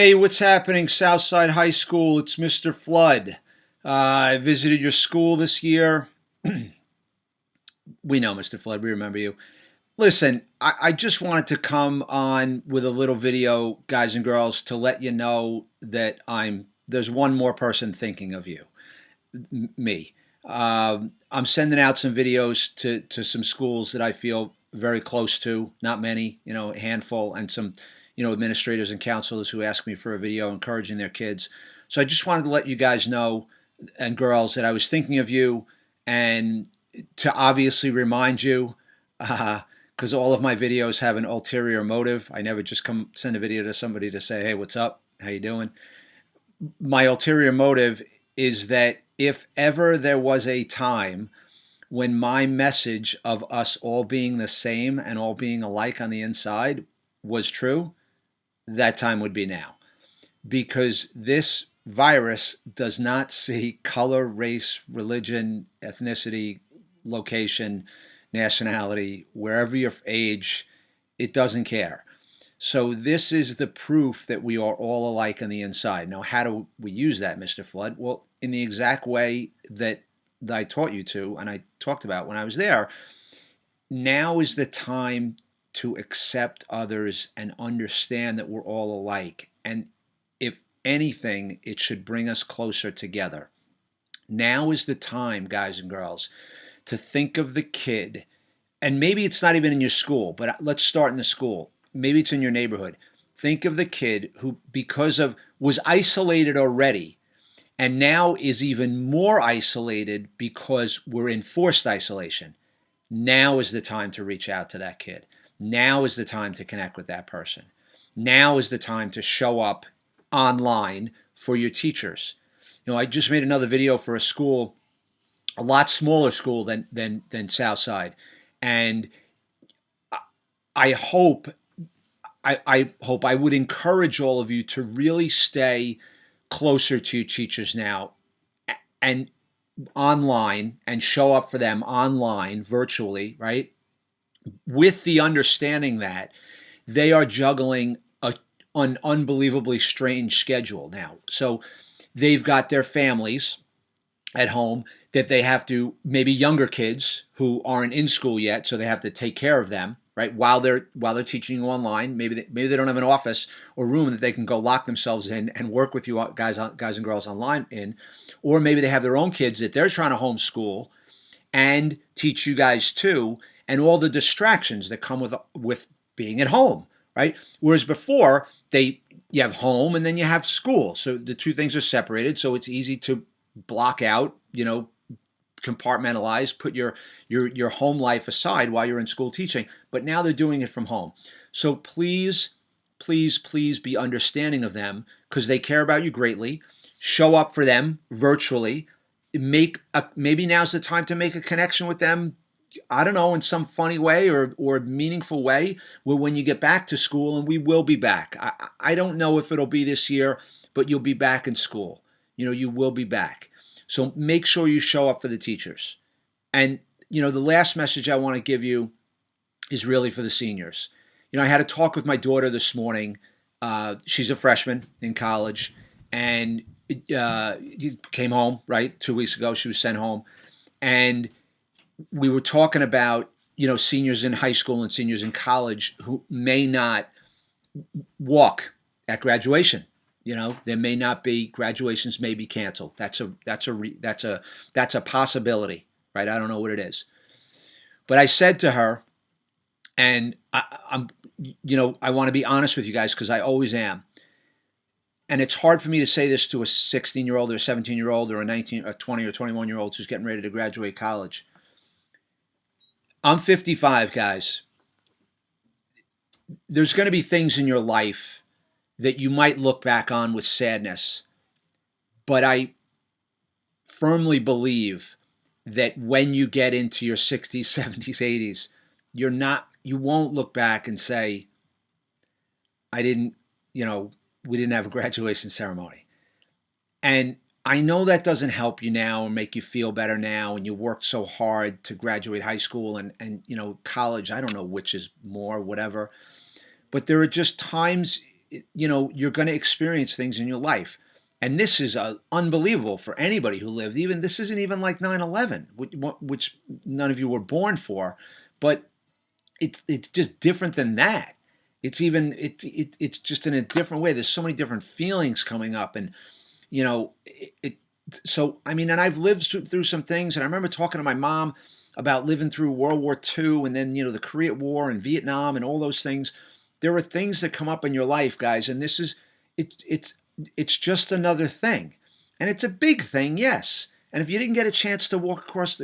Hey, what's happening, Southside High School? It's Mr. Flood. I visited your school this year. We know, Mr. Flood, we remember you. Listen, I just wanted to come on with a little video, guys and girls, to let you know that there's one more person thinking of you, me. I'm sending out some videos to some schools that I feel very close to, not many, a handful, and some, administrators and counselors who ask me for a video encouraging their kids. So I just wanted to let you guys know and girls that I was thinking of you and to obviously remind you, because all of my videos have an ulterior motive. I never just come send a video to somebody to say, hey, what's up? How you doing? My ulterior motive is that if ever there was a time when my message of us all being the same and all being alike on the inside was true, that time would be now. Because this virus does not see color, race, religion, ethnicity, location, nationality, wherever your age, it doesn't care. So this is the proof that we are all alike on the inside. Now, how do we use that, Mr. Flood? Well, in the exact way that I taught you to, and I talked about when I was there. Now is the time to accept others and understand that we're all alike. And if anything, it should bring us closer together. Now is the time, guys and girls, to think of the kid, and maybe it's not even in your school, but let's start in the school. Maybe it's in your neighborhood. Think of the kid who, was isolated already, and now is even more isolated because we're in forced isolation. Now is the time to reach out to that kid. Now is the time to connect with that person. Now is the time to show up online for your teachers. I just made another video for a school, a lot smaller school than Southside, and I hope I would encourage all of you to really stay closer to your teachers now and online and show up for them online, virtually, right? With the understanding that they are juggling an unbelievably strange schedule now. So they've got their families at home that they have to, maybe younger kids who aren't in school yet, so they have to take care of them, right? While they're teaching you online. Maybe they don't have an office or room that they can go lock themselves in and work with you guys and girls online in. Or maybe they have their own kids that they're trying to homeschool and teach you guys too, and all the distractions that come with being at home, right? Whereas before, you have home and then you have school. So the two things are separated, so it's easy to block out, compartmentalize, put your home life aside while you're in school teaching. But now they're doing it from home. So please, please, please be understanding of them because they care about you greatly. Show up for them virtually. Maybe now's the time to make a connection with them, I don't know, in some funny way or meaningful way, where when you get back to school, and we will be back. I don't know if it'll be this year, but you'll be back in school. You will be back. So make sure you show up for the teachers. And, the last message I want to give you is really for the seniors. I had a talk with my daughter this morning. She's a freshman in college, and came home, right, 2 weeks ago. She was sent home. And we were talking about, seniors in high school and seniors in college who may not walk at graduation. There may not be, graduations may be canceled. That's a possibility, right? I don't know what it is. But I said to her, and I want to be honest with you guys because I always am. And it's hard for me to say this to a 16-year-old or a 17-year-old or a 19, or 20 or 21-year-old who's getting ready to graduate college. I'm 55, guys. There's going to be things in your life that you might look back on with sadness. But I firmly believe that when you get into your 60s, 70s, 80s, you won't look back and say, we didn't have a graduation ceremony. And I know that doesn't help you now or make you feel better now, and you worked so hard to graduate high school and college. I don't know which is more, whatever. But there are just times you're going to experience things in your life. And this is unbelievable for anybody who lived. Even this isn't even like 9/11, which none of you were born for, but it's just different than that. It's just in a different way. There's so many different feelings coming up, and you know it. So I mean, and I've lived through some things, and I remember talking to my mom about living through World War II, and then the Korean War and Vietnam and all those things. There are things that come up in your life, guys, and this is it's just another thing, and it's a big thing, yes. And if you didn't get a chance to walk across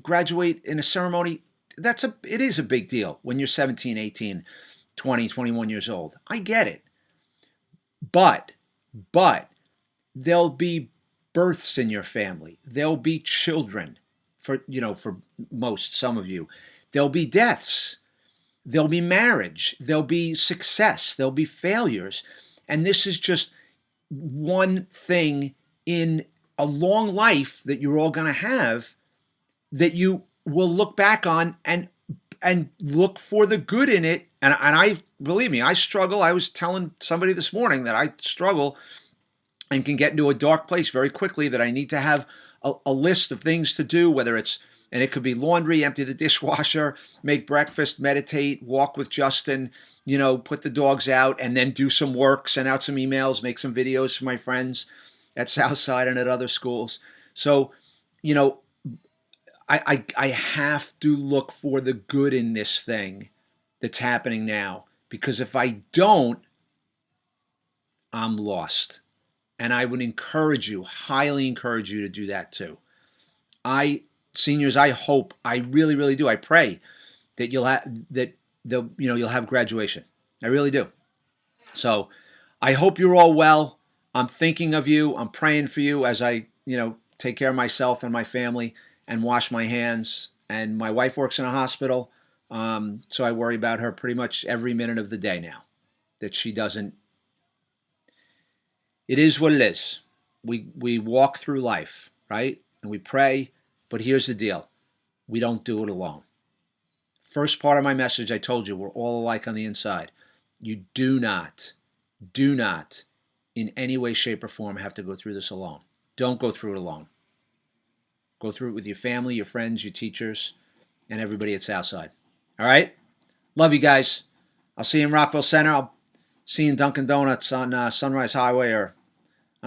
graduate in a ceremony, it is a big deal when you're 17, 18, 20, 21 years old. I get it. But there'll be births in your family. There'll be children for some of you. There'll be deaths. There'll be marriage. There'll be success. There'll be failures. And this is just one thing in a long life that you're all going to have that you will look back on and look for the good in it. And I, believe me, I struggle. I was telling somebody this morning that I struggle and can get into a dark place very quickly, that I need to have a list of things to do, whether it's, and it could be laundry, empty the dishwasher, make breakfast, meditate, walk with Justin, put the dogs out, and then do some work, send out some emails, make some videos for my friends at Southside and at other schools. So, I have to look for the good in this thing that's happening now, because if I don't, I'm lost. And I would highly encourage you to do that too. Seniors, I hope, I really, really do. I pray that you'll have graduation. I really do. So I hope you're all well. I'm thinking of you. I'm praying for you as I, take care of myself and my family and wash my hands. And my wife works in a hospital, so I worry about her pretty much every minute of the day now, that she doesn't. It is what it is. We walk through life, right? And we pray, but here's the deal. We don't do it alone. First part of my message, I told you, we're all alike on the inside. You do not in any way, shape, or form have to go through this alone. Don't go through it alone. Go through it with your family, your friends, your teachers, and everybody at Southside. All right? Love you guys. I'll see you in Rockville Center. I'll see you in Dunkin' Donuts on Sunrise Highway, or